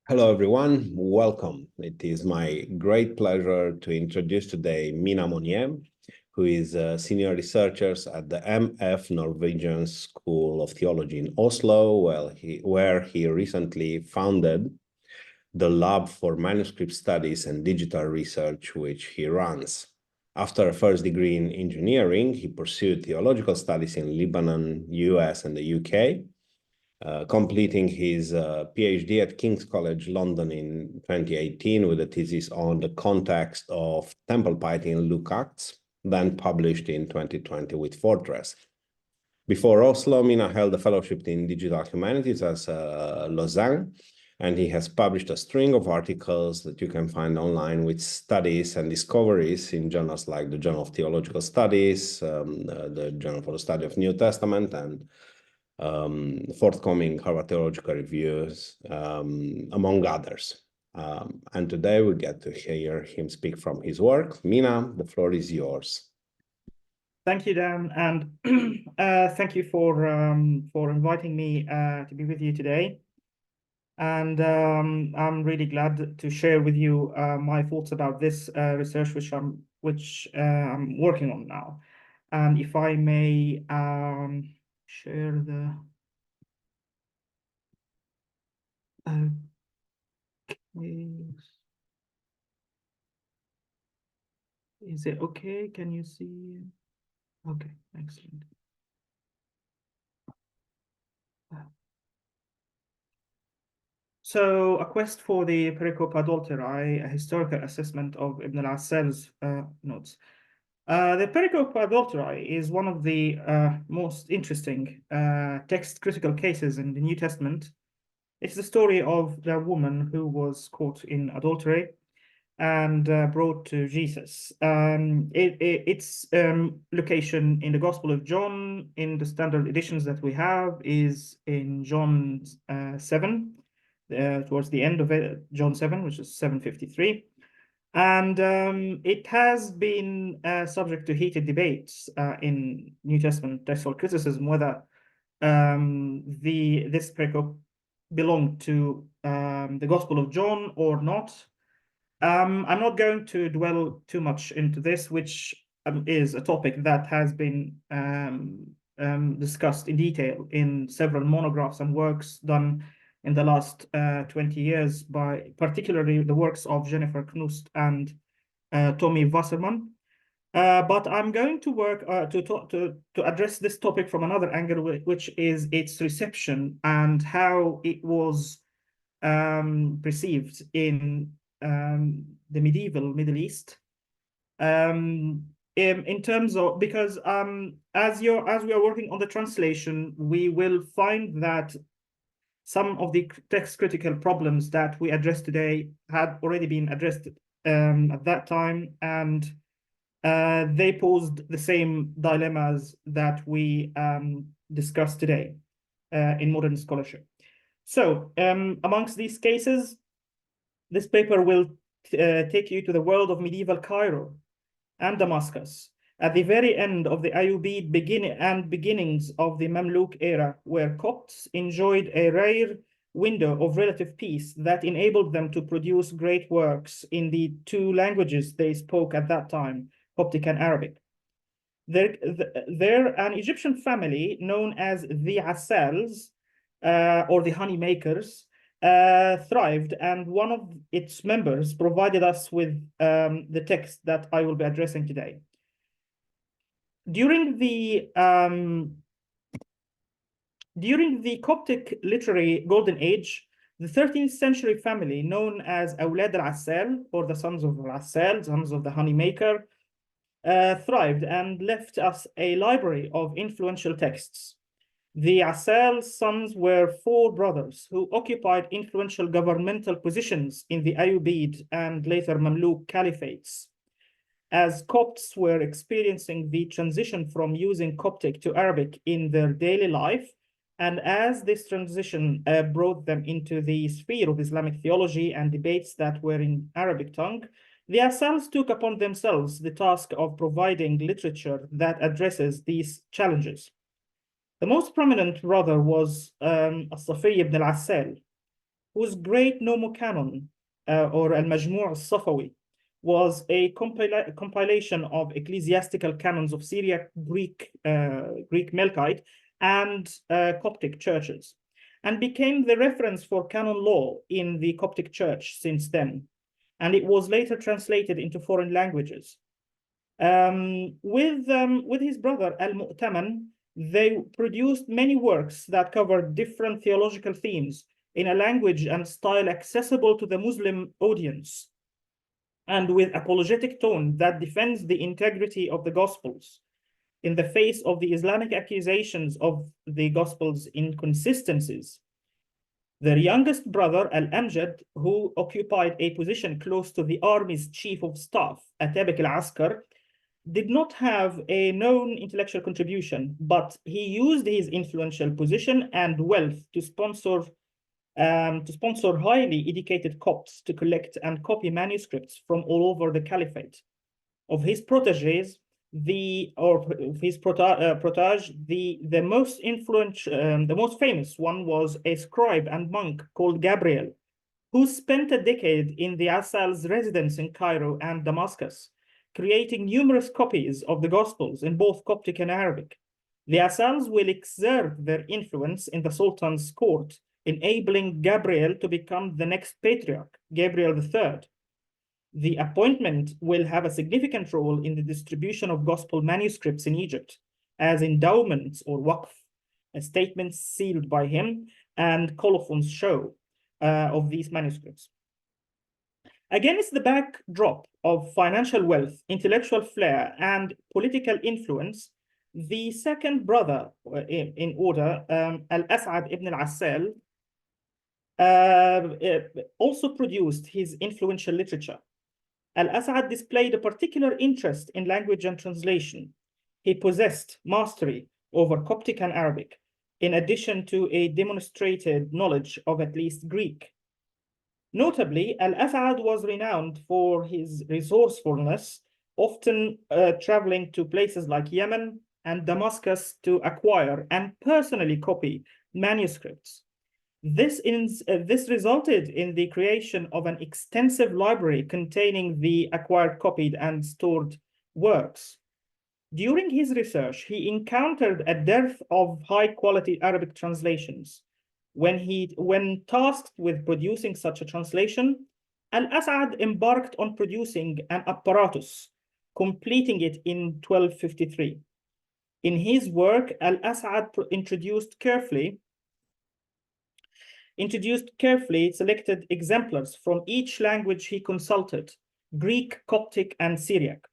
Hello, everyone. Welcome. It is my great pleasure to introduce today Mina Monier, who is a senior researcher at the MF Norwegian School of Theology in Oslo, where he recently founded the Lab for Manuscript Studies and Digital Research, which he runs. After a first degree in engineering, he pursued theological studies in Lebanon, US, and the UK. Completing his PhD at King's College London in 2018 with a thesis on the context of temple piety in Luke Acts, then published in 2020 with Fortress. Before Oslo, Mina held a fellowship in digital humanities at Lausanne, and he has published a string of articles that you can find online with studies and discoveries in journals like the Journal of Theological Studies, the Journal for the Study of New Testament, and forthcoming Harvard Theological Reviews, among others. And today we get to hear him speak from his work. Mina, the floor is yours. Thank you, Dan, and thank you for inviting me to be with you today. And I'm really glad to share with you my thoughts about this research, which I'm working on now. And if I may share the. Is it okay? Can you see? Okay, excellent. So, a quest for the Pericope Adulterae, a historical assessment of ibn ʿAssāl's notes. The Pericope Adulterae is one of the most interesting text-critical cases in the New Testament. It's the story of the woman who was caught in adultery and brought to Jesus. Its location in the Gospel of John, in the standard editions that we have, is in John 7, towards the end of it, John 7, which is 753. And it has been subject to heated debates in New Testament textual criticism whether this pericope belonged to the Gospel of John or not. I'm not going to dwell too much into this, which is a topic that has been discussed in detail in several monographs and works done in the last 20 years by particularly the works of Jennifer Knust and Tommy Wasserman. But I'm going to work to address this topic from another angle, which is its reception and how it was perceived in the medieval Middle East. In terms of, because as we are working on the translation, we will find that some of the text critical problems that we address today had already been addressed at that time, and they posed the same dilemmas that we discussed today in modern scholarship. So amongst these cases, this paper will take you to the world of medieval Cairo and Damascus, at the very end of the Ayyubid beginnings of the Mamluk era, where Copts enjoyed a rare window of relative peace that enabled them to produce great works in the two languages they spoke at that time, Coptic and Arabic. They're an Egyptian family known as the ʿAssāls, or the honey makers, thrived, and one of its members provided us with the text that I will be addressing today. During the Coptic literary golden age, the 13th century family known as Awlad al-ʿAssāl, or the sons of ʿAssāl, sons of the honey maker, thrived and left us a library of influential texts. The ʿAssāl sons were four brothers who occupied influential governmental positions in the Ayyubid and later Mamluk caliphates. As Copts were experiencing the transition from using Coptic to Arabic in their daily life, and as this transition brought them into the sphere of Islamic theology and debates that were in Arabic tongue, the ʿAssāls took upon themselves the task of providing literature that addresses these challenges. The most prominent brother was As-Safi ibn al-ʿAssāl, whose great nomocanon, or al-Majmu' al-Safawi, was a compilation of ecclesiastical canons of Syriac, Greek Melkite, and Coptic churches, and became the reference for canon law in the Coptic Church since then. And it was later translated into foreign languages. With his brother Al-Mu'taman, they produced many works that covered different theological themes in a language and style accessible to the Muslim audience, and with apologetic tone that defends the integrity of the Gospels in the face of the Islamic accusations of the Gospels' inconsistencies. Their youngest brother, Al-Amjad, who occupied a position close to the army's chief of staff, Atabak al-Askar, did not have a known intellectual contribution, but he used his influential position and wealth to sponsor highly educated Copts to collect and copy manuscripts from all over the caliphate. Of his proteges, the most influential, the most famous one was a scribe and monk called Gabriel, who spent a decade in the ʿAssāl's residence in Cairo and Damascus, creating numerous copies of the Gospels in both Coptic and Arabic. The ʿAssāls will exert their influence in the Sultan's court, enabling Gabriel to become the next patriarch, Gabriel III. The appointment will have a significant role in the distribution of Gospel manuscripts in Egypt, as endowments or waqf, statements sealed by him, and colophons show of these manuscripts. Against the backdrop of financial wealth, intellectual flair, and political influence, the second brother in order, Al-As'ad ibn al-ʿassāl, also produced his influential literature. Al-As'ad displayed a particular interest in language and translation. He possessed mastery over Coptic and Arabic, in addition to a demonstrated knowledge of at least Greek. Notably, Al-As'ad was renowned for his resourcefulness, often traveling to places like Yemen and Damascus to acquire and personally copy manuscripts. This resulted in the creation of an extensive library containing the acquired, copied, and stored works. During his research, he encountered a dearth of high-quality Arabic translations. When tasked with producing such a translation, Al-As'ad embarked on producing an apparatus, completing it in 1253. In his work, Al-As'ad introduced carefully selected exemplars from each language he consulted, Greek, Coptic, and Syriac.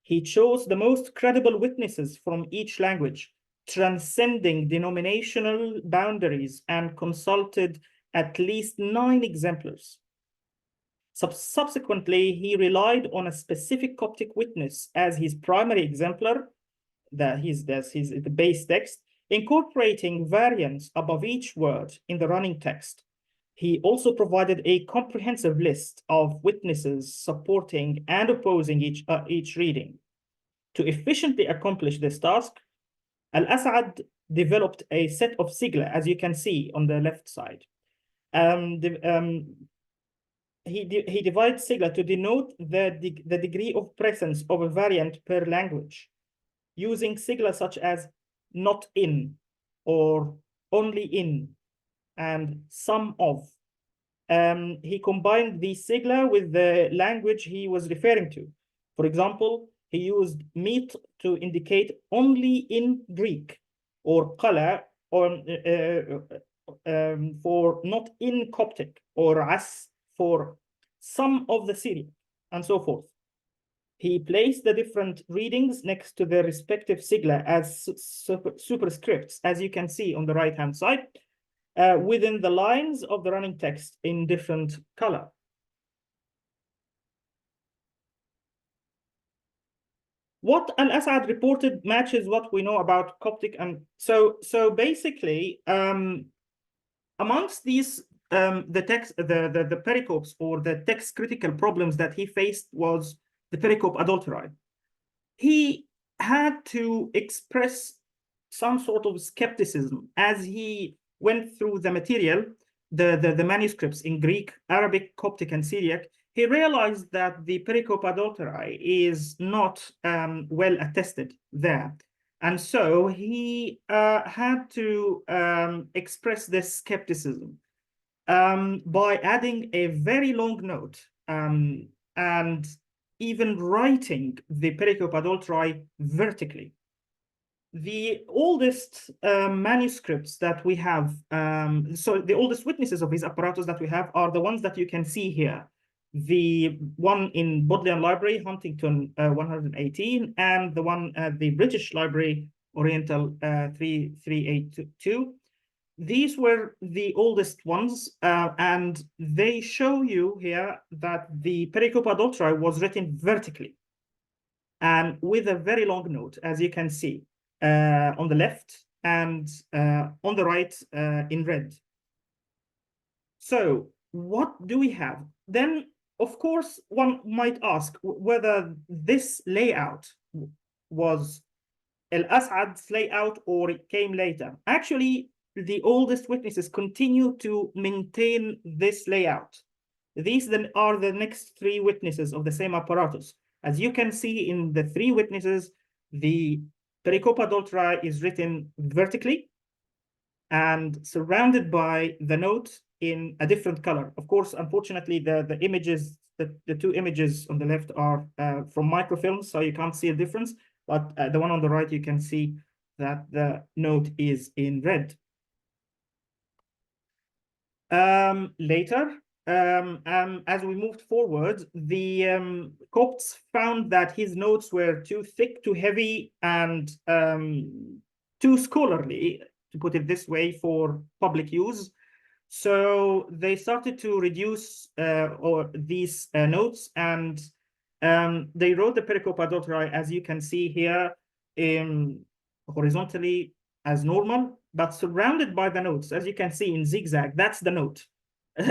He chose the most credible witnesses from each language, transcending denominational boundaries, and consulted at least 9 exemplars. Subsequently, he relied on a specific Coptic witness as his primary exemplar, the base text, incorporating variants above each word in the running text. He also provided a comprehensive list of witnesses supporting and opposing each reading. To efficiently accomplish this task, Al-As'ad developed a set of sigla, as you can see on the left side. He divides sigla to denote the degree of presence of a variant per language, using sigla such as not in, or only in, and some of. He combined the sigla with the language he was referring to. For example, he used meat to indicate only in Greek, or qala for not in Coptic, or as for some of the Syriac, and so forth. He placed the different readings next to their respective sigla as superscripts, as you can see on the right-hand side, within the lines of the running text in different color. What Al-As'ad reported matches what we know about Coptic, and so basically, amongst these the pericopes, or the text critical problems that he faced, was the Pericope Adulterae. He had to express some sort of skepticism as he went through the material the manuscripts in Greek, Arabic, Coptic, and Syriac, he realized that the Pericope Adulterae is not well attested there. And so he had to express this skepticism by adding a very long note and even writing the Pericope Adulterae vertically. The oldest manuscripts that we have, so the oldest witnesses of his apparatus that we have are the ones that you can see here. The one in Bodleian Library, Huntington 118, and the one at the British Library, Oriental 3382. These were the oldest ones, and they show you here that the Pericope Adulterae was written vertically and with a very long note, as you can see, on the left and on the right in red. So what do we have? Then, of course, one might ask whether this layout was ʿAssāl's layout or it came later. Actually, the oldest witnesses continue to maintain this layout. These then are the next three witnesses of the same apparatus. As you can see in the three witnesses, the Pericope Adulterae is written vertically and surrounded by the note in a different color. Of course, unfortunately, the images, the two images on the left are from microfilms, so you can't see a difference. But the one on the right, you can see that the note is in red. Later, as we moved forward, the Copts found that his notes were too thick, too heavy, and too scholarly, to put it this way, for public use. So they started to reduce these notes, and they wrote the Pericope Adulterae, as you can see here, horizontally as normal, but surrounded by the notes, as you can see in zigzag. That's the note.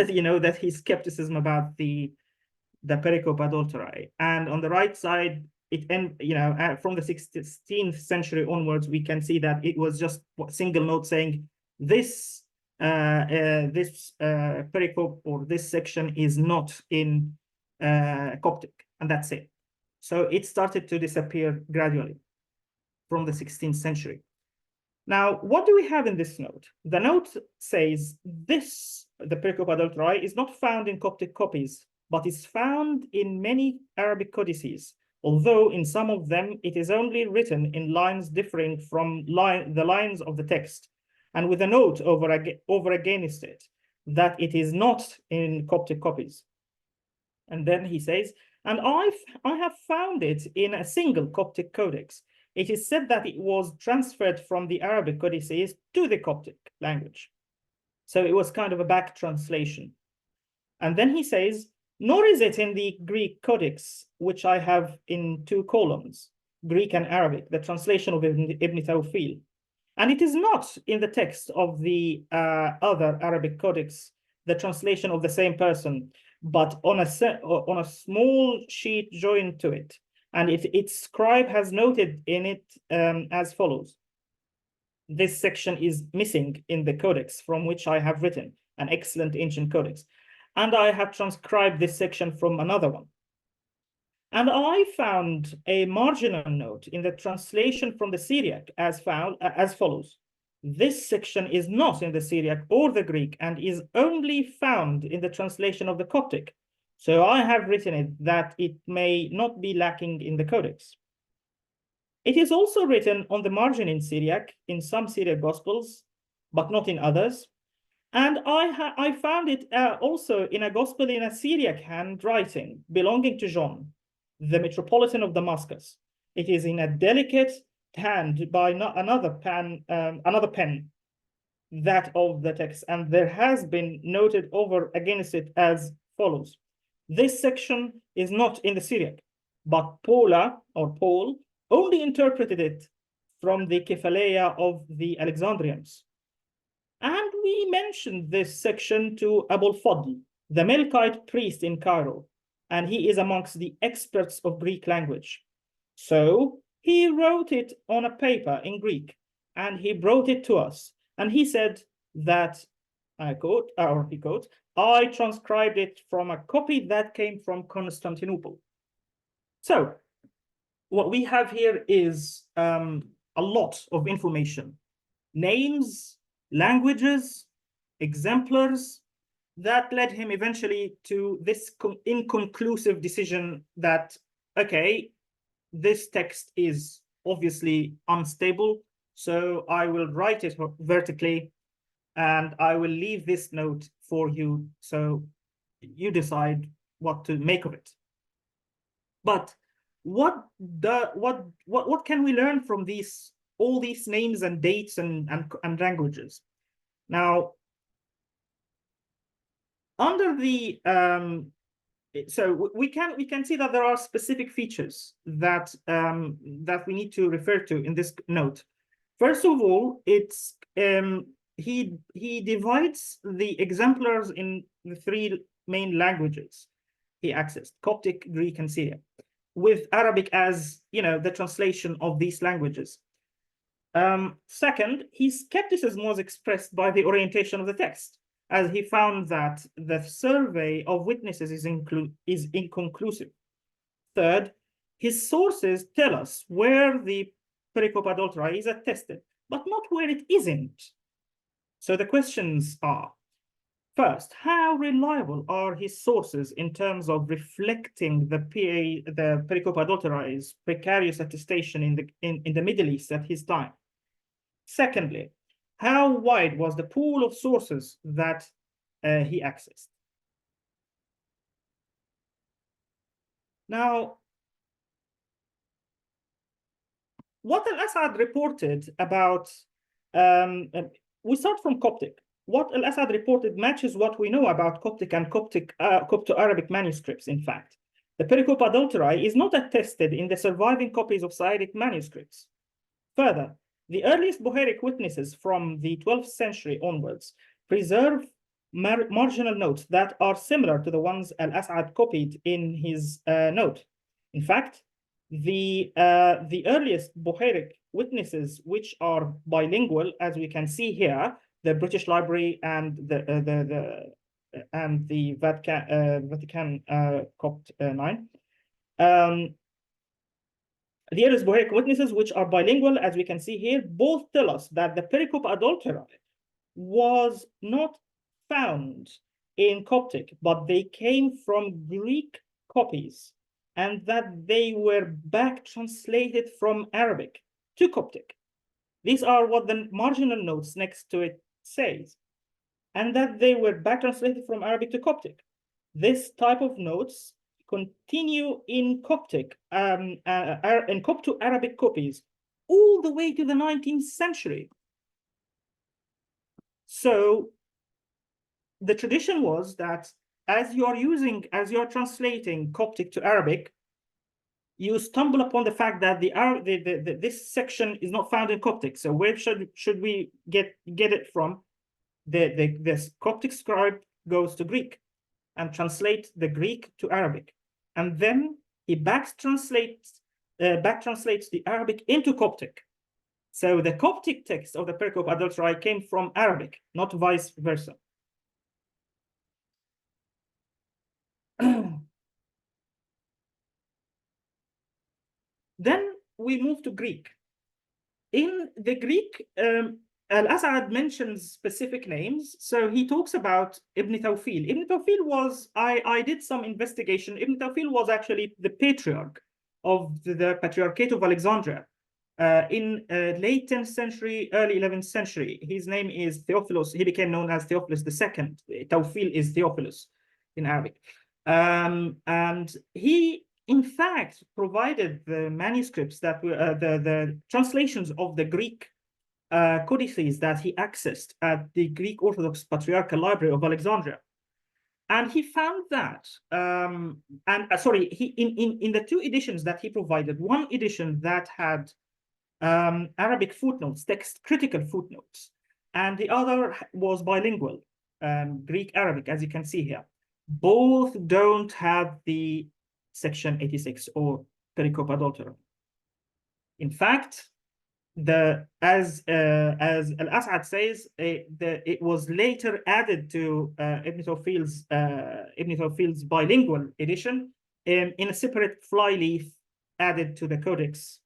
You know, that his skepticism about the Pericope Adulterae. And on the right side, from the 16th century onwards, we can see that it was just a single note saying this pericope or this section is not in Coptic, and that's it. So it started to disappear gradually from the 16th century. Now, what do we have in this note? The note says the Pericope Adulterae is not found in Coptic copies, but is found in many Arabic codices, although in some of them it is only written in lines differing from the lines of the text, and with a note over against it that it is not in Coptic copies. And then he says, and I have found it in a single Coptic codex. It is said that it was transferred from the Arabic codices to the Coptic language. So it was kind of a back translation. And then he says, nor is it in the Greek codex, which I have in two columns, Greek and Arabic, the translation of Ibn Tawfil. And it is not in the text of the other Arabic codex, the translation of the same person, but on a small sheet joined to it. And its scribe has noted in it as follows. This section is missing in the codex from which I have written, an excellent ancient codex. And I have transcribed this section from another one. And I found a marginal note in the translation from the Syriac as follows. This section is not in the Syriac or the Greek and is only found in the translation of the Coptic. So I have written it that it may not be lacking in the codex. It is also written on the margin in Syriac, in some Syriac Gospels, but not in others. And I found it also in a Gospel in a Syriac handwriting belonging to John, the Metropolitan of Damascus. It is in a delicate hand by another pen, that of the text, and there has been noted over against it as follows. This section is not in the Syriac, but Paul only interpreted it from the Kephaleia of the Alexandrians. And we mentioned this section to Abul Fadl, the Melkite priest in Cairo, and he is amongst the experts of Greek language. So he wrote it on a paper in Greek, and he brought it to us. And he said that I quote, or he quotes, I transcribed it from a copy that came from Constantinople. So what we have here is a lot of information, names, languages, exemplars, that led him eventually to this inconclusive decision that, okay, this text is obviously unstable, so I will write it vertically, and I will leave this note for you, so you decide what to make of it. But what can we learn from all these names and dates and languages? Now, under the so we can see that there are specific features that that we need to refer to in this note. First of all, it's he divides the exemplars in the three main languages he accessed: Coptic, Greek, and Syriac, with Arabic as, you know, the translation of these languages. Second, his skepticism was expressed by the orientation of the text, as he found that the survey of witnesses is inconclusive. Third, his sources tell us where the Pericope Adulterae is attested, but not where it isn't. So the questions are, first, how reliable are his sources in terms of reflecting the Pericope Adulterae's precarious attestation in the Middle East at his time? Secondly, how wide was the pool of sources that he accessed? Now, what Al-Assad reported about, we start from Coptic. What Al-Assad reported matches what we know about Coptic and Copto-Arabic manuscripts, in fact. The Pericope Adulterae is not attested in the surviving copies of Syriac manuscripts. Further, the earliest Buhairic witnesses from the 12th century onwards preserve marginal notes that are similar to the ones Al-Assad copied in his note. In fact, the earliest Buhairic witnesses, which are bilingual, as we can see here, the British Library and the Vatican Copt 9. The earliest Buhairic witnesses, which are bilingual, as we can see here, both tell us that the Pericope Adulterae was not found in Coptic, but they came from Greek copies, and that they were back translated from Arabic to Coptic. These are what the marginal notes next to it says, and that they were back translated from Arabic to Coptic. This type of notes continue in Coptic, in Copto-Arabic copies all the way to the 19th century. So the tradition was that as you're translating Coptic to Arabic, you stumble upon the fact that this section is not found in Coptic. So where should we get it from? This Coptic scribe goes to Greek and translates the Greek to Arabic, and then he back translates the Arabic into Coptic. So the Coptic text of the Pericope Adulterae came from Arabic, not vice versa. Then we move to Greek. In the Greek, Al-Assad mentions specific names. So he talks about Ibn Tawfil. Ibn Tawfil was, I did some investigation. Ibn Tawfil was actually the patriarch of the Patriarchate of Alexandria in late 10th century, early 11th century. His name is Theophilus. He became known as Theophilus II. Tawfil is Theophilus in Arabic. And he, in fact, provided the manuscripts that were the translations of the Greek codices that he accessed at the Greek Orthodox Patriarchal Library of Alexandria. And he found that, in the two editions that he provided, one edition that had Arabic footnotes, text critical footnotes, and the other was bilingual, Greek-Arabic, as you can see here. Both don't have the section 86 or Pericope Adulterae. In fact, as Al-As'ad says, it was later added to Ibn Tawfil's bilingual edition in a separate flyleaf added to the codex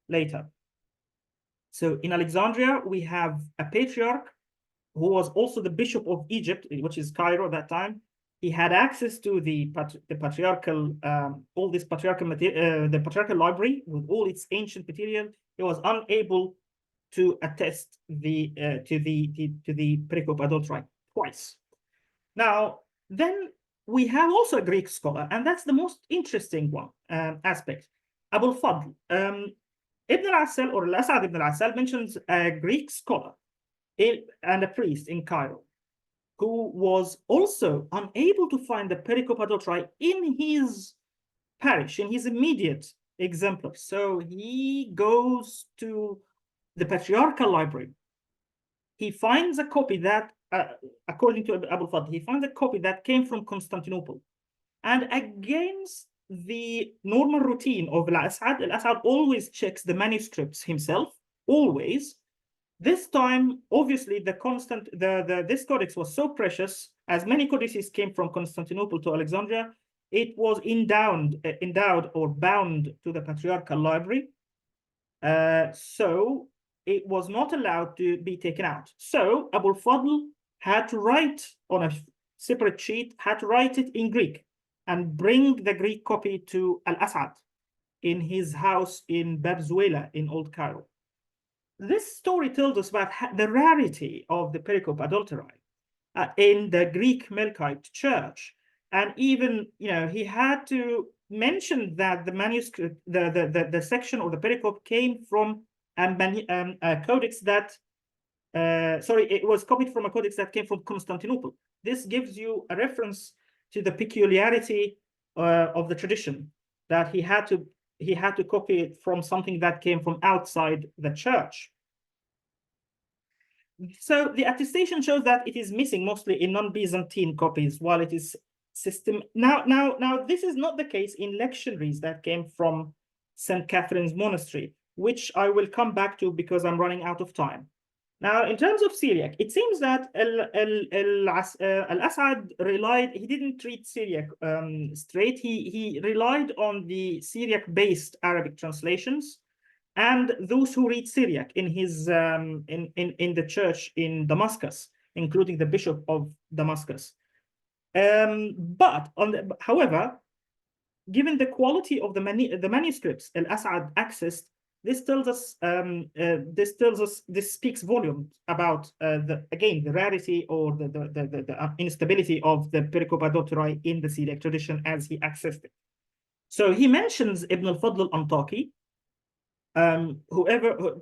later. So in Alexandria, we have a patriarch who was also the bishop of Egypt, which is Cairo at that time. He had access to the patriarchal, all this patriarchal the patriarchal library with all its ancient material. He was unable to attest to the Pericope Adulterae twice. Now, then we have also a Greek scholar, and that's the most interesting one aspect. Abul Fadl. Ibn al-ʿAssāl, or Al-As'ad ibn al-ʿAssāl, mentions a Greek scholar and a priest in Cairo who was also unable to find the Pericope Adulterae in his parish, in his immediate exemplar. So he goes to the patriarchal library. He finds a copy that, according to Abul Fadl, he finds a copy that came from Constantinople. And against the normal routine of Al-As'ad always checks the manuscripts himself, always. This time, obviously, this codex was so precious, as many codices came from Constantinople to Alexandria, it was endowed or bound to the patriarchal library. So it was not allowed to be taken out. So Abul Fadl had to write on a separate sheet, had to write it in Greek and bring the Greek copy to Al-As'ad in his house in Bab Zuela in Old Cairo. This story tells us about the rarity of the Pericope Adulterae in the Greek Melkite church. And even, he had to mention that the manuscript, the section or the pericope came from a codex that, it was copied from a codex that came from Constantinople. This gives you a reference to the peculiarity of the tradition, that he had to copy it from something that came from outside the church. So the attestation shows that it is missing mostly in non-Byzantine copies, while it is Now, this is not the case in lectionaries that came from St. Catherine's Monastery, which I will come back to because I'm running out of time. Now, in terms of Syriac, it seems that Al-As'ad he didn't treat Syriac straight. He relied on the Syriac-based Arabic translations and those who read Syriac in his in the church in Damascus, including the Bishop of Damascus. However, given the quality of the manuscripts Al-As'ad accessed, this speaks volumes about the rarity or the instability of the Pericope Adulterae in the Syriac tradition as he accessed it. So he mentions Ibn al-Fadl al-Antaki.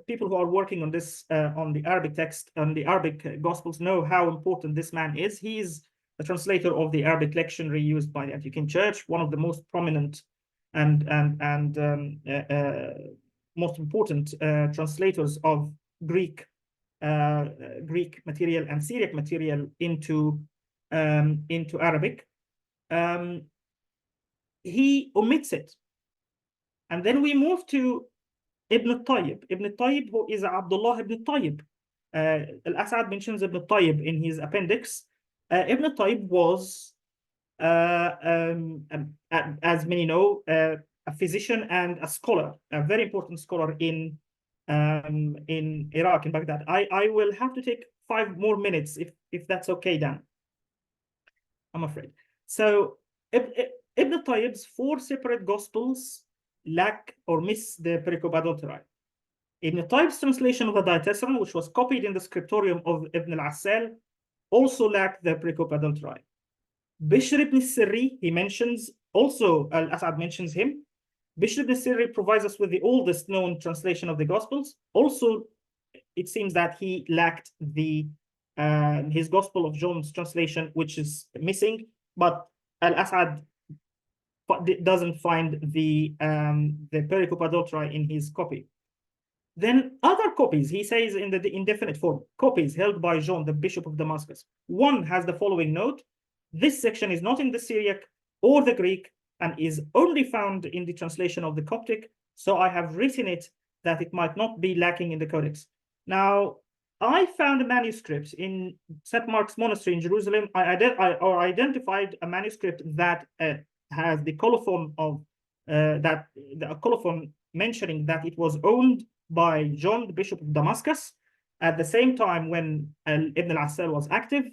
People who are working on this on the Arabic text, on the Arabic Gospels, know how important this man is. He is the translator of the Arabic lectionary used by the Antiquarian Church, one of the most prominent and most important translators of Greek material and Syriac material into Arabic. He omits it, and then we move to Ibn Tayyib. Ibn Tayyib, who is Abdullah ibn Tayyib. Al-As'ad mentions Ibn Tayyib in his appendix. Ibn Tayyib was, as many know, a physician and a scholar, a very important scholar in Iraq, in Baghdad. I will have to take 5 more minutes if that's okay, Dan. I'm afraid. So Ibn Tayyib's 4 separate Gospels lack or miss the Pericope Adulterae. Ibn Tayyib's translation of the TeTra, which was copied in the scriptorium of Ibn al-ʿAssāl, also lacked the Pericope Adulterae. Bishr ibn Sirri, he mentions, also Al-As'ad mentions him. Bishr ibn Sirri provides us with the oldest known translation of the Gospels. Also, it seems that he lacked his Gospel of John's translation, which is missing, but Al-As'ad doesn't find the Pericope Adulterae in his copy. Then other copies, he says in the indefinite form, copies held by John, the Bishop of Damascus. One has the following note: this section is not in the Syriac or the Greek and is only found in the translation of the Coptic, so I have written it that it might not be lacking in the codex. Now, I found a manuscript in St. Mark's Monastery in Jerusalem. I identified a manuscript that has the colophon of the colophon mentioning that it was owned by John, the Bishop of Damascus, at the same time when Ibn ʿAssāl was active.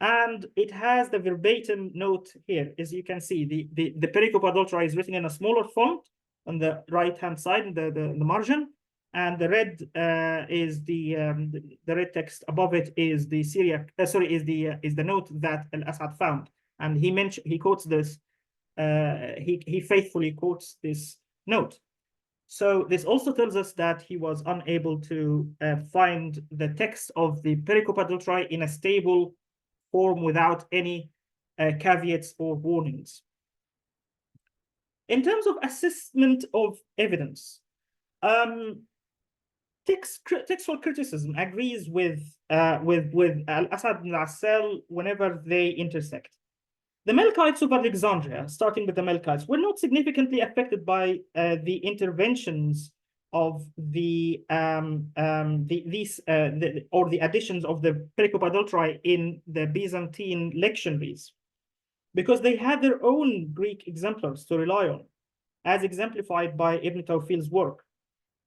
And it has the verbatim note here. As you can see, the Pericope Adulterae is written in a smaller font on the right-hand side, in the margin, and the red is the red text above it is the Syriac. Is the note that Al-Asad found, and he quotes this. He faithfully quotes this note. So this also tells us that he was unable to find the text of the Pericope Adulterae in a stable form without any caveats or warnings. In terms of assessment of evidence, textual criticism agrees with Al-Asad and Al-Āssāl whenever they intersect. The Melkites of Alexandria, starting with the Melkites, were not significantly affected by the interventions of the additions of the Pericope Adulterae in the Byzantine lectionaries, because they had their own Greek exemplars to rely on, as exemplified by Ibn Tawfil's work.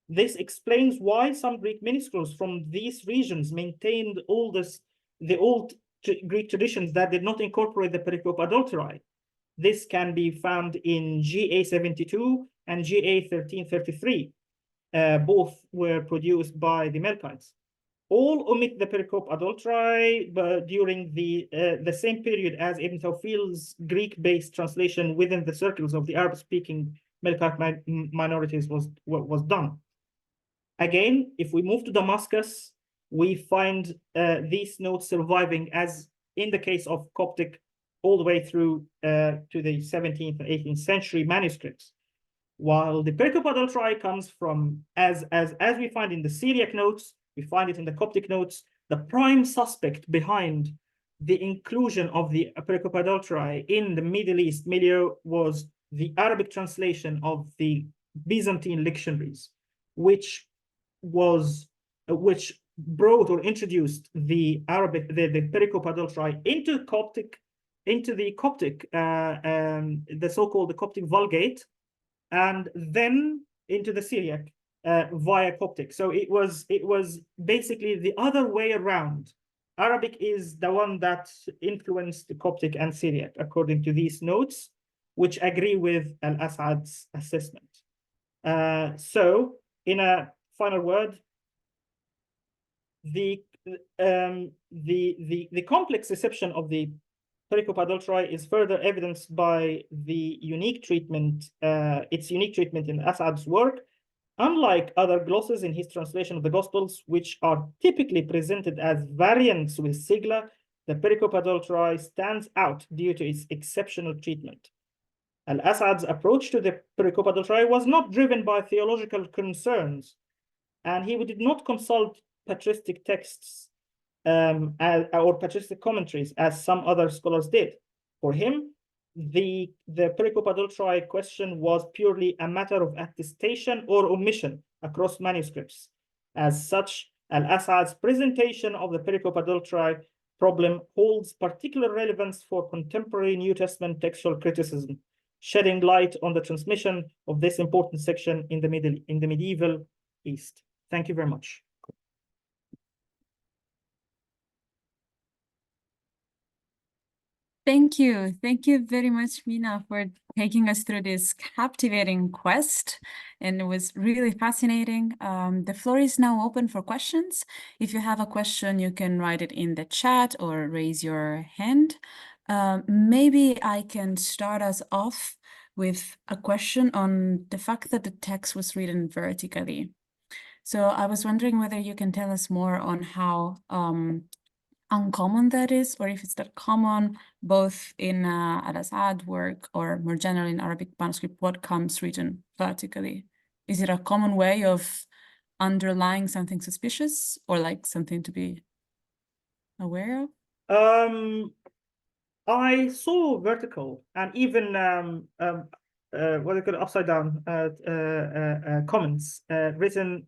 This explains why some Greek minuscules from these regions maintained the old Greek traditions that did not incorporate the Pericope Adulterae. This can be found in GA 72 and GA 1333. Both were produced by the Melkites. All omit the Pericope Adulterae during the same period as Ibn Tawfil's Greek-based translation within the circles of the Arab-speaking Melkite minorities was done. Again, if we move to Damascus, we find these notes surviving, as in the case of Coptic, all the way through to the 17th and 18th century manuscripts. While the Pericope Adulterae comes from, as we find in the Syriac notes, we find it in the Coptic notes, the prime suspect behind the inclusion of the Pericope Adulterae in the Middle East milieu was the Arabic translation of the Byzantine lectionaries, which brought or introduced the Pericope Adulterae into the Coptic, the so-called Coptic Vulgate, and then into the Syriac via Coptic. So it was basically the other way around. Arabic is the one that influenced the Coptic and Syriac, according to these notes, which agree with Al-Asad's assessment. So, in a final word, the complex reception of the Pericope Adulterae is further evidenced by the unique treatment, its unique treatment in Asad's work. Unlike other glosses in his translation of the Gospels, which are typically presented as variants with sigla, the Pericope Adulterae stands out due to its exceptional treatment. Al-Asad's approach to the Pericope Adulterae was not driven by theological concerns, and he did not consult patristic texts or patristic commentaries as some other scholars did. For him, the Pericope Adulterae question was purely a matter of attestation or omission across manuscripts. As such, Al-Asad's presentation of the Pericope Adulterae problem holds particular relevance for contemporary New Testament textual criticism, shedding light on the transmission of this important section in the medieval East. Thank you very much. Thank you. Thank you very much, Mina, for taking us through this captivating quest. And it was really fascinating. The floor is now open for questions. If you have a question, you can write it in the chat or raise your hand. Maybe I can start us off with a question on the fact that the text was written vertically. So I was wondering whether you can tell us more on how uncommon that is, or if it's that common both in Al-Asad work or more generally in Arabic manuscript, what comes written vertically? Is it a common way of underlying something suspicious or like something to be aware of? I saw vertical, and even what they call upside down comments written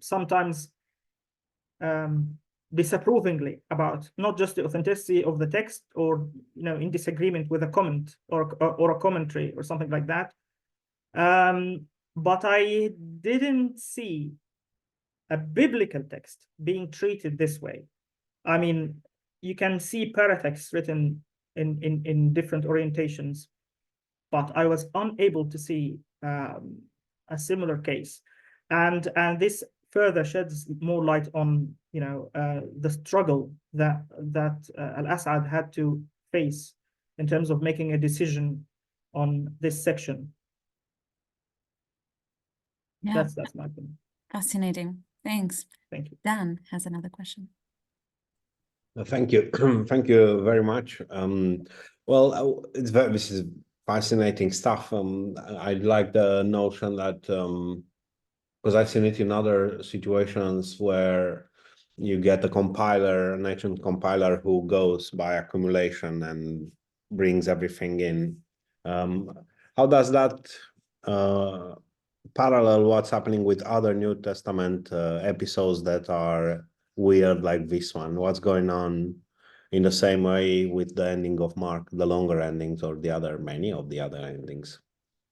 sometimes disapprovingly about not just the authenticity of the text, or in disagreement with a comment or a commentary or something like that. But I didn't see a biblical text being treated this way. I mean, you can see paratext written in different orientations, but I was unable to see a similar case, and this further sheds more light on the struggle that Al-Assad had to face in terms of making a decision on this section. Yeah, That's my opinion. fascinating. Thanks. Thank you. Dan has another question. Thank you. Thank you very much. Well, this is fascinating stuff. I like the notion that, because I've seen it in other situations where you get a compiler, an ancient compiler who goes by accumulation and brings everything in. How does that parallel what's happening with other New Testament episodes that are weird like this one? What's going on in the same way with the ending of Mark, the longer endings, or many of the other endings?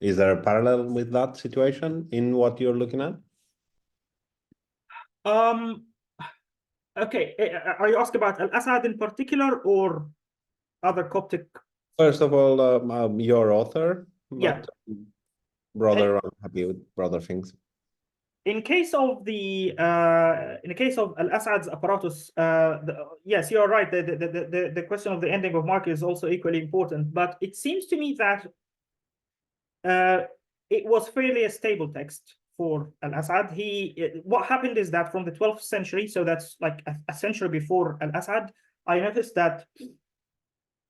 Is there a parallel with that situation in what you're looking at? Okay, are you asking about Al-Assad in particular or other Coptic? First of all, your author, Yeah. Brother, I'm happy with brother things. In case of the Al-Assad's apparatus, yes, you're right. The question of the ending of Mark is also equally important. But it seems to me that it was fairly a stable text for Al-Assad. What happened is that from the 12th century, so that's like a century before Al-Assad, I noticed that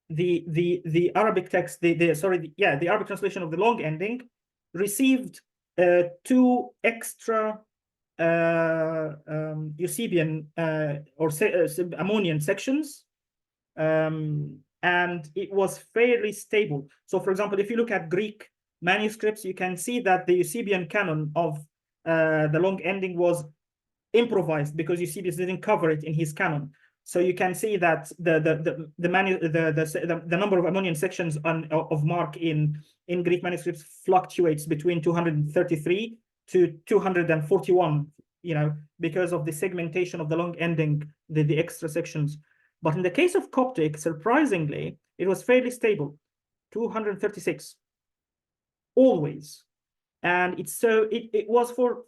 the Arabic text, the Arabic translation of the long ending received 2 extra Eusebian or Ammonian sections, and it was fairly stable. So, for example, if you look at Greek manuscripts, you can see that the Eusebian canon of the long ending was improvised because Eusebius didn't cover it in his canon. So you can see that the number of Ammonian sections of Mark in Greek manuscripts fluctuates between 233 to 241, because of the segmentation of the long ending, the extra sections. But in the case of Coptic, surprisingly, it was fairly stable, 236, always. And it was for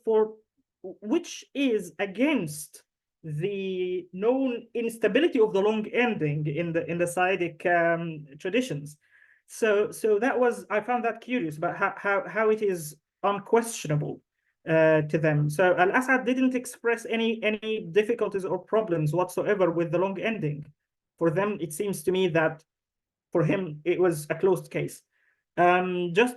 which is against the known instability of the long ending in the Sa'idic traditions. So I found that curious about how it is unquestionable to them. So Al-Assad didn't express any difficulties or problems whatsoever with the long ending. For them, it seems to me that for him it was a closed case. Just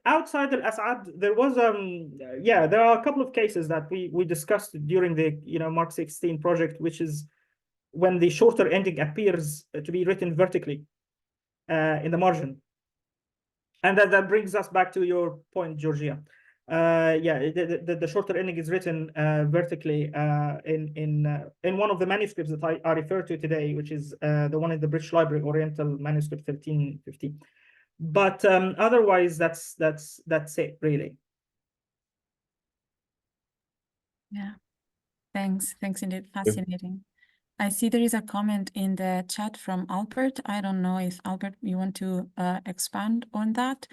outside Al-Assad, there was there are a couple of cases that we discussed during the Mark 16 project, which is when the shorter ending appears to be written vertically in the margin, and that brings us back to your point, Georgia. The shorter ending is written vertically in one of the manuscripts that I refer to today, which is the one in the British Library, Oriental Manuscript 1350. But otherwise, that's it, really. Yeah, thanks indeed, fascinating. I see there is a comment in the chat from Albert. I don't know if Albert, you want to expand on that.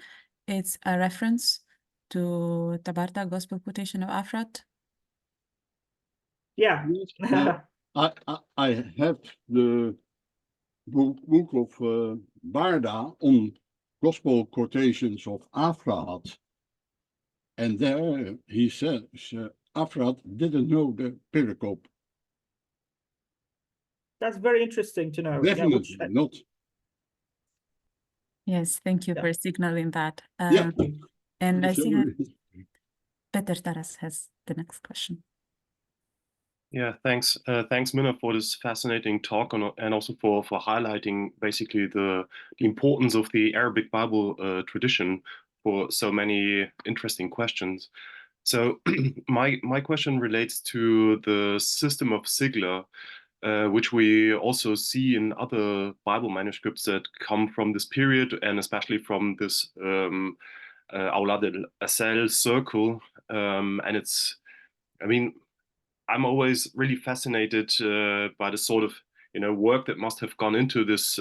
It's a reference to Tabarta Gospel Quotation of Afrat. Yeah. I have the book of Barda on Gospel Quotations of Afrat, and there he says Afrat didn't know the pericope. That's very interesting to know. Definitely not. Yes, thank you for signaling that. And I see that Peter Taras has the next question. Yeah, thanks. Thanks, Mina, for this fascinating talk and also for highlighting basically the importance of the Arabic Bible tradition for so many interesting questions. So my question relates to the system of sigla, which we also see in other Bible manuscripts that come from this period, and especially from this ʿAssāl circle. And it's, I mean, I'm always really fascinated by the sort of work that must have gone into this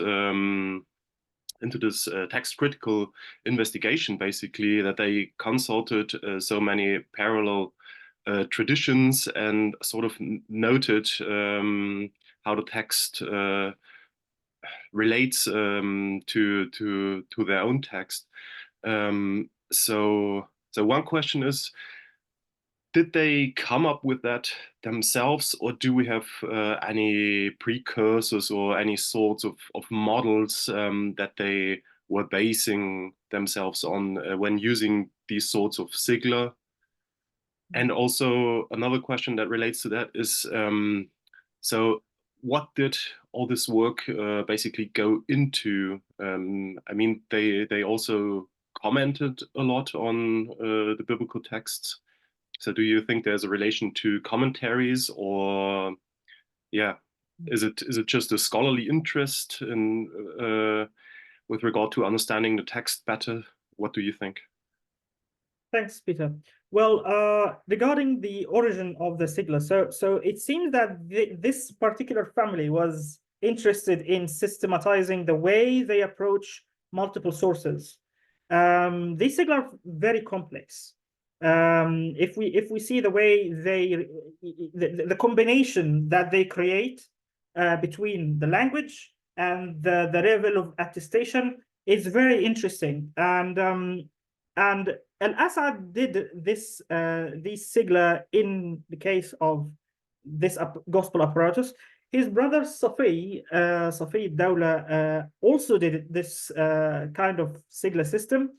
text critical investigation, basically, that they consulted so many parallel traditions and sort of noted how the text relates to their own text. So one question is, did they come up with that themselves, or do we have any precursors or any sorts of models that they were basing themselves on when using these sorts of sigla? And also another question that relates to that is, so what did all this work basically go into? I mean, they also commented a lot on the biblical texts. So do you think there's a relation to commentaries, or is it just a scholarly interest in with regard to understanding the text better? What do you think? Thanks, Peter. Well, regarding the origin of the sigla, so it seems that this particular family was interested in systematizing the way they approach multiple sources. These sigla are very complex. If we see the way the combination that they create between the language and the level of attestation is very interesting. And ʿAssāl did this these sigla in the case of this gospel apparatus. His brother Safi Dawla also did this kind of sigla system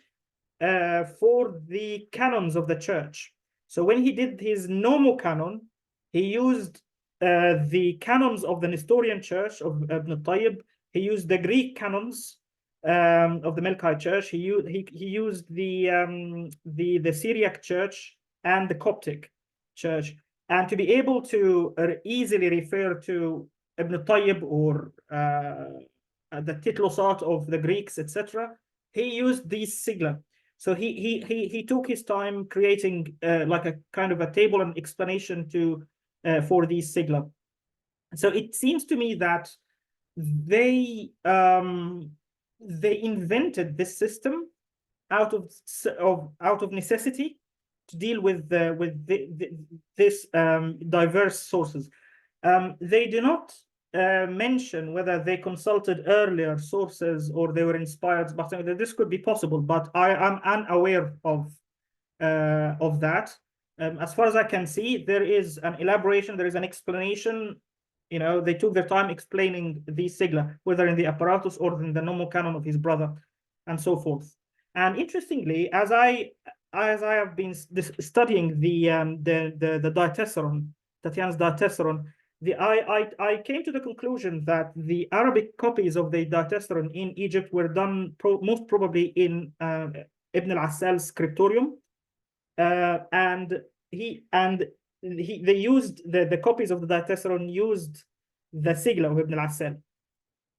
for the canons of the church. So when he did his normal canon, he used the canons of the Nestorian church of Ibn Tayyib. He used the Greek canons of the Melkite church. He used the Syriac church and the Coptic church. And to be able to easily refer to Ibn Tayyib or the titlosat of the Greeks, etc., he used these sigla. So he took his time creating like a kind of a table and explanation to for these sigla. So it seems to me that they invented this system out of necessity to deal with this diverse sources. They do not mention whether they consulted earlier sources or they were inspired, but this could be possible. But I am unaware of that. As far as I can see, there is an elaboration, there is an explanation. They took their time explaining these sigla, whether in the apparatus or in the normal canon of his brother, and so forth. And interestingly, as I have been studying the diatessaron, Tatiana's diatessaron, I came to the conclusion that the Arabic copies of the diatessaron in Egypt were done most probably in ibn ʿAssāl's scriptorium, and they used the copies of the diatessaron used the sigla of ibn ʿAssāl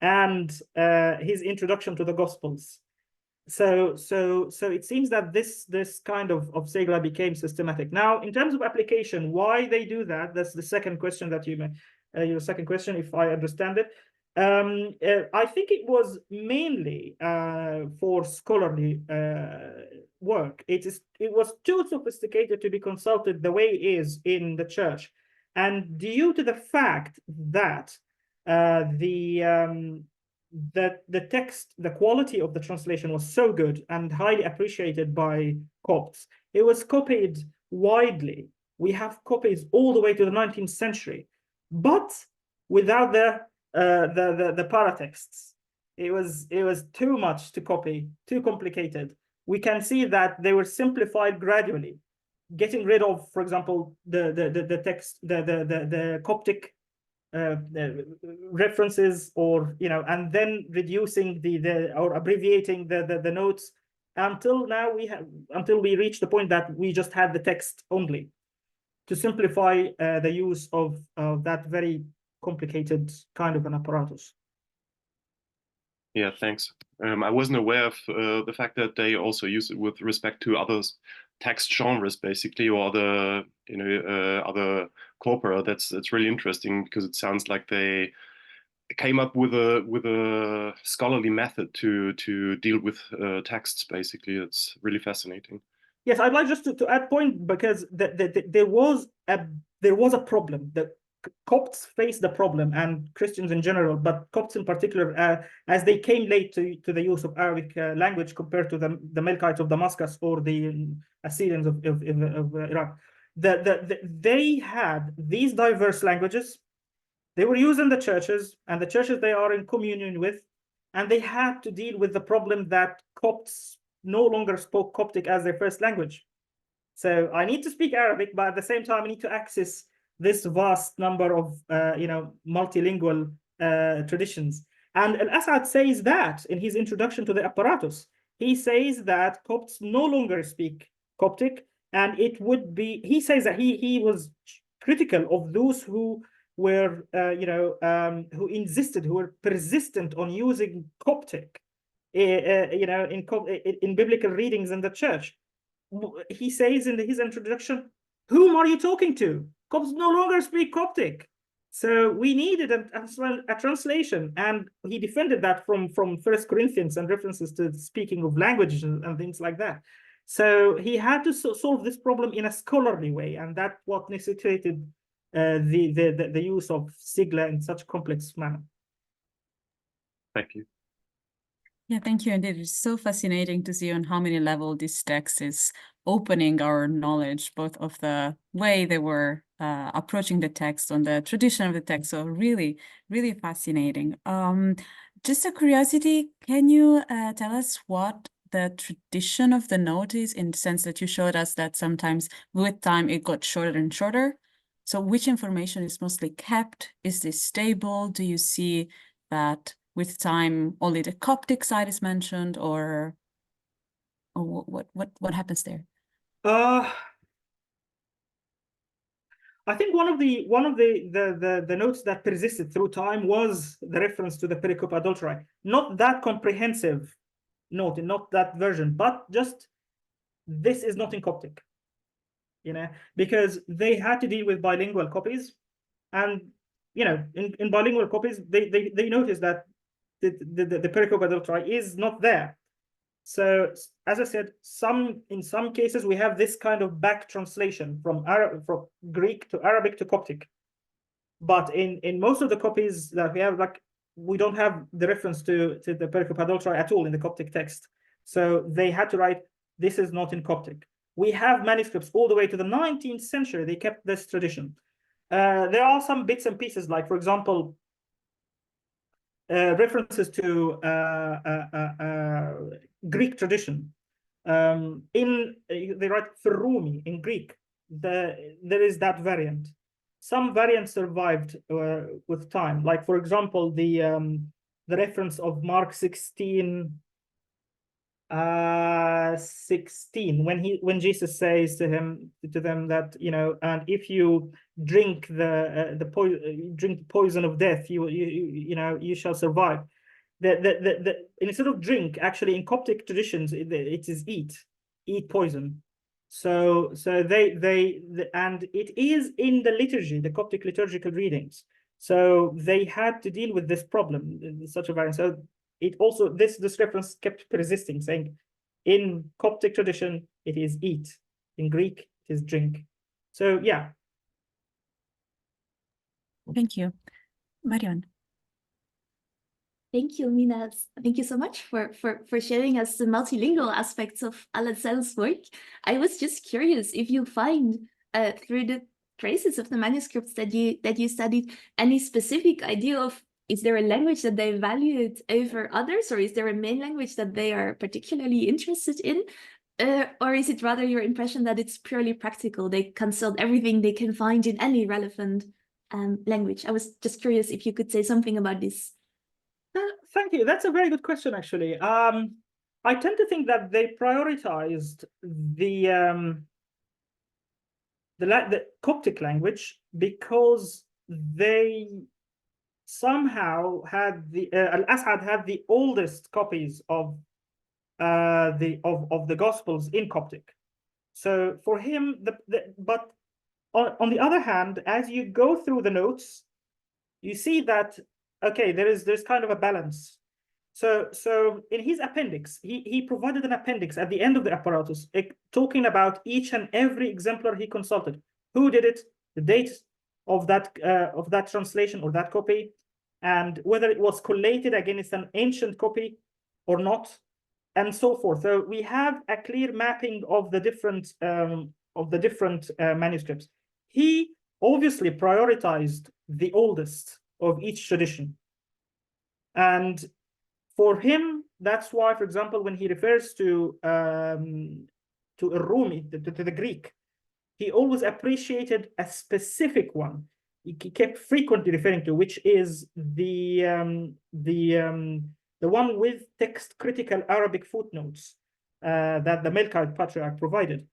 and his introduction to the Gospels. So it seems that this kind of sigla became systematic. Now, in terms of application, why they do that? That's the second question that your second question, if I understand it. I think it was mainly for scholarly work. It was too sophisticated to be consulted the way it is in the church, and due to the fact that the text, the quality of the translation was so good and highly appreciated by Copts, it was copied widely. We have copies all the way to the 19th century, but without the paratexts. It was too much to copy, too complicated. We can see that they were simplified gradually, getting rid of, for example, the text, the Coptic references, or and then reducing or abbreviating the notes until now until we reached the point that we just had the text only, to simplify the use of that very complicated kind of an apparatus. Yeah, thanks. I wasn't aware of the fact that they also use it with respect to other text genres, basically, or other, other corpora. That's really interesting, because it sounds like they came up with a scholarly method to deal with texts. Basically, it's really fascinating. Yes, I'd like just to add point, because there was a problem. The Copts faced the problem, and Christians in general, but Copts in particular, as they came late to the use of Arabic language compared to the Melkites of Damascus or the Assyrians of Iraq. They had these diverse languages. They were used in the churches, and the churches they are in communion with, and they had to deal with the problem that Copts no longer spoke Coptic as their first language. So I need to speak Arabic, but at the same time, I need to access this vast number of multilingual traditions. And Al-Assad says that in his introduction to the apparatus. He says that Copts no longer speak Coptic, and it would be, he says that he was critical of those who were, who insisted, who were persistent on using Coptic, in biblical readings in the church. He says in his introduction, whom are you talking to? Copts no longer speak Coptic. So we needed a translation, and he defended that from 1 Corinthians and references to speaking of languages and things like that. So he had to solve this problem in a scholarly way, and that's what necessitated the use of sigla in such complex manner. Thank you. Yeah, thank you. And it is so fascinating to see on how many levels this text is opening our knowledge, both of the way they were approaching the text, on the tradition of the text. So really, really fascinating. Just a curiosity, can you tell us what the tradition of the note is, in the sense that you showed us that sometimes with time it got shorter and shorter? So which information is mostly kept? Is this stable? Do you see that with time only the Coptic side is mentioned, or what happens there? I think one of the notes that persisted through time was the reference to the Pericope Adulterae. Not that comprehensive note, not that version, but just this is not in Coptic, because they had to deal with bilingual copies, and in bilingual copies they noticed that the Pericope Adulterae is not there. So as I said, in some cases we have this kind of back translation from Greek to Arabic to Coptic, but in most of the copies that we have, we don't have the reference to the Pericope Adulterae at all in the Coptic text. So they had to write, this is not in Coptic. We have manuscripts all the way to the 19th century. They kept this tradition. There are some bits and pieces, like, for example, references to Greek tradition. They write Ferrumi in Greek. There is that variant. Some variants survived with time. Like, for example, the reference of Mark 16, 16, when Jesus says to them that, and if you drink the poison of death, you shall survive. Instead of drink, actually in Coptic traditions it is eat poison. So and it is in the liturgy, the Coptic liturgical readings. So they had to deal with this problem in such a variant. So it also, this reference kept persisting, saying in Coptic tradition it is eat, in Greek it is drink. So yeah. Thank you. Marion. Thank you, Mina. Thank you so much for sharing us the multilingual aspects of Ӓssāl's work. I was just curious if you find through the traces of the manuscripts that you studied any specific idea of, is there a language that they valued over others, or is there a main language that they are particularly interested in? Or is it rather your impression that it's purely practical? They consult everything they can find in any relevant language. I was just curious if you could say something about this. Thank you. That's a very good question, actually. I tend to think that they prioritized the Coptic language because they somehow had Al-As'ad had the oldest copies of the Gospels in Coptic. So for him, but on the other hand, as you go through the notes, you see that okay, there's kind of a balance. So in his appendix, he provided an appendix at the end of the apparatus, talking about each and every exemplar he consulted, who did it, the date of that translation or that copy, and whether it was collated against an ancient copy or not, and so forth. So we have a clear mapping of the different manuscripts. He obviously prioritized the oldest of each tradition, and for him, that's why, for example, when he refers to Rumi, to the Greek, he always appreciated a specific one. He kept frequently referring to, which is the one with text-critical Arabic footnotes that the Melkite Patriarch provided,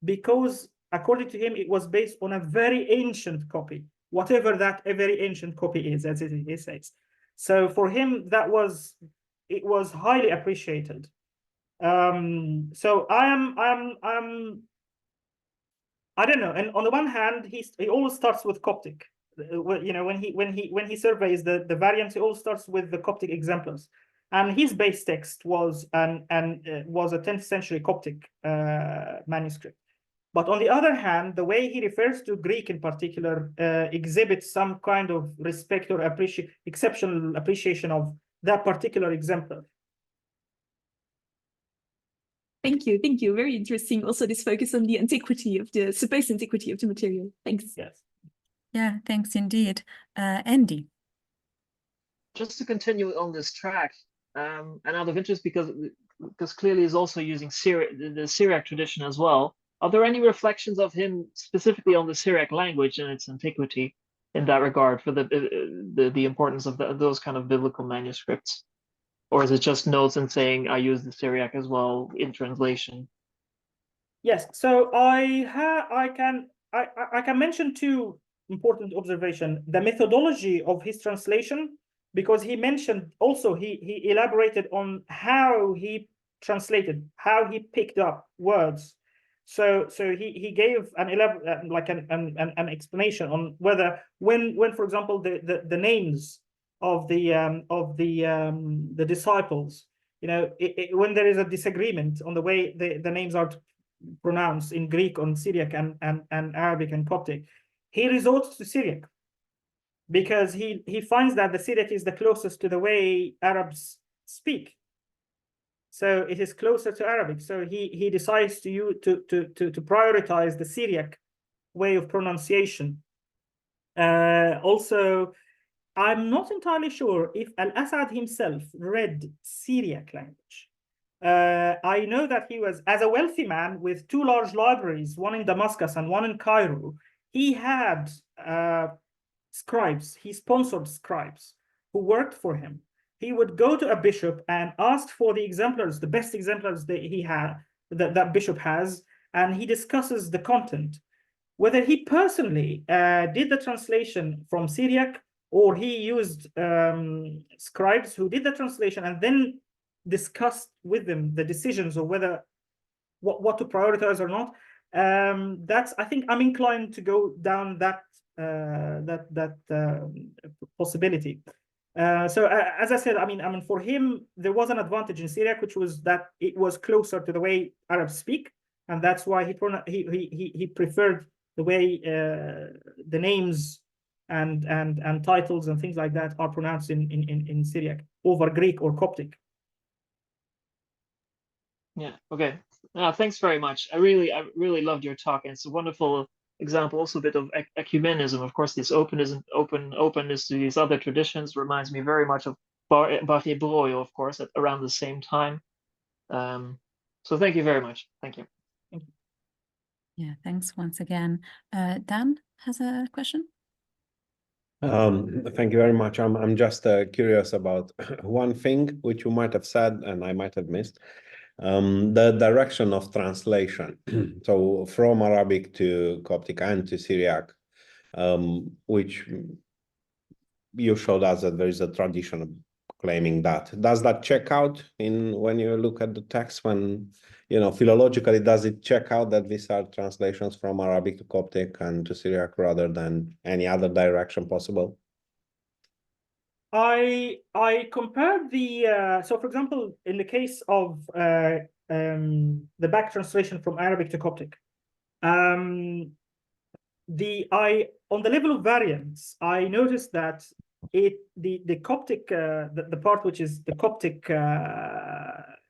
because according to him, it was based on a very ancient copy, whatever that a very ancient copy is, as it says. So for him, it was highly appreciated. So I don't know. And on the one hand, he always starts with Coptic. You know, when he surveys the variants, he always starts with the Coptic exemplars. And his base text was a 10th century Coptic manuscript. But on the other hand, the way he refers to Greek in particular exhibits some kind of respect or exceptional appreciation of that particular exemplar. Thank you. Very interesting. Also, this focus on the antiquity of the supposed antiquity of the material. Thanks. Yes. Yeah, thanks indeed. Andy. Just to continue on this track, and out of interest, because clearly he's also using the Syriac tradition as well. Are there any reflections of him specifically on the Syriac language and its antiquity in that regard for the importance of those kind of biblical manuscripts? Or is it just notes and saying, I use the Syriac as well in translation? Yes, so I can mention two important observations. The methodology of his translation, because he mentioned also, he elaborated on how he translated, how he picked up words. So he gave an explanation on whether when for example the names of the disciples, you know, when there is a disagreement on the way the names are pronounced in Greek, on Syriac and Arabic and Coptic, he resorts to Syriac because he finds that the Syriac is the closest to the way Arabs speak. So it is closer to Arabic. So he decides to prioritize the Syriac way of pronunciation. Also, I'm not entirely sure if Al-As'ad himself read Syriac language. I know that he was, as a wealthy man with two large libraries, one in Damascus and one in Cairo, he had scribes. He sponsored scribes who worked for him. He would go to a bishop and ask for the exemplars, the best exemplars that he had, that bishop has, and he discusses the content. Whether he personally did the translation from Syriac, or he used scribes who did the translation and then discussed with them the decisions of whether what to prioritize or not. I think I'm inclined to go down that possibility. So as I said, I mean, for him, there was an advantage in Syriac, which was that it was closer to the way Arabs speak, and that's why he preferred the way the names and titles and things like that are pronounced in Syriac over Greek or Coptic. Yeah. Okay. Thanks very much. I really loved your talk, and it's a wonderful example, also a bit of ecumenism. Of course, this openness to these other traditions reminds me very much of Bar Hebroio, of course, at around the same time. So thank you very much. Thank you. Yeah, thanks once again. Dan has a question. Thank you very much. I'm just curious about one thing which you might have said and I might have missed. The direction of translation. So from Arabic to Coptic and to Syriac, which you showed us that there is a tradition of claiming that. Does that check out in when you look at the text, when, you know, philologically, does it check out that these are translations from Arabic to Coptic and to Syriac rather than any other direction possible? I compared the so for example, in the case of the back translation from Arabic to Coptic, on the level of variance, I noticed that the Coptic the part which is the Coptic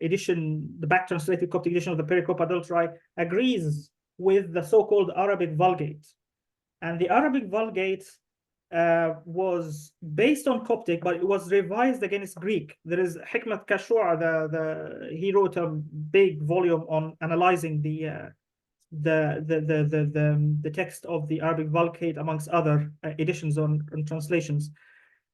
edition, the back translated Coptic edition of the Pericope Adulterae agrees with the so-called Arabic Vulgate, and the Arabic Vulgate was based on Coptic, but it was revised against Greek. There is Hikmat Kashua, he wrote a big volume on analyzing the text of the Arabic Vulgate amongst other editions and translations.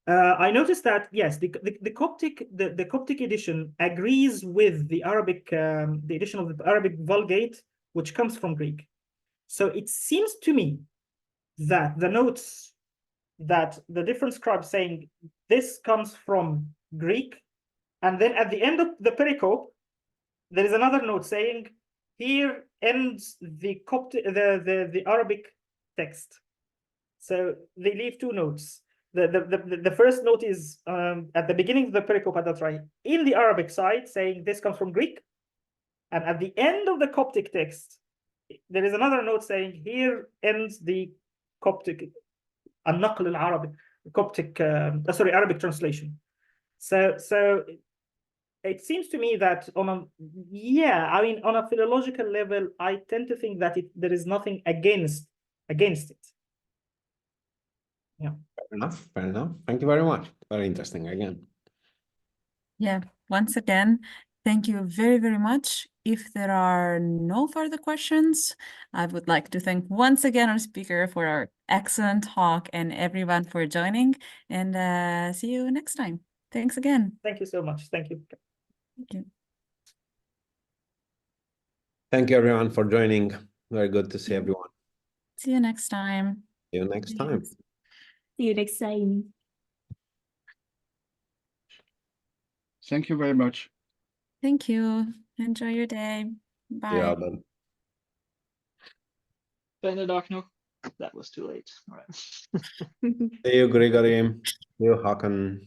I noticed that yes, the Coptic edition agrees with the Arabic the edition of the Arabic Vulgate, which comes from Greek. So it seems to me that the notes that the different scribes saying this comes from Greek, and then at the end of the pericope, there is another note saying here ends the Coptic the Arabic text. So they leave two notes. The first note is at the beginning of the Pericope Adulterae in the Arabic side saying this comes from Greek, and at the end of the Coptic text there is another note saying here ends the Coptic النقل العربي Coptic sorry, Arabic translation. So it seems to me that on a I mean on a philological level, I tend to think that there is nothing against it. Yeah. Fair enough. Thank you very much. Very interesting again. Yeah, once again, thank you very, very much. If there are no further questions, I would like to thank once again our speaker for our excellent talk and everyone for joining, and see you next time. Thanks again. Thank you so much. Thank you. Thank you. Thank you everyone for joining. Very good to see everyone. See you next time. See you next time. See you next time. Thank you very much. Thank you. Enjoy your day. Bye. Yeah, but Fijne dag nog. That was too late. All right. see you, Grigory. See you, Hakan.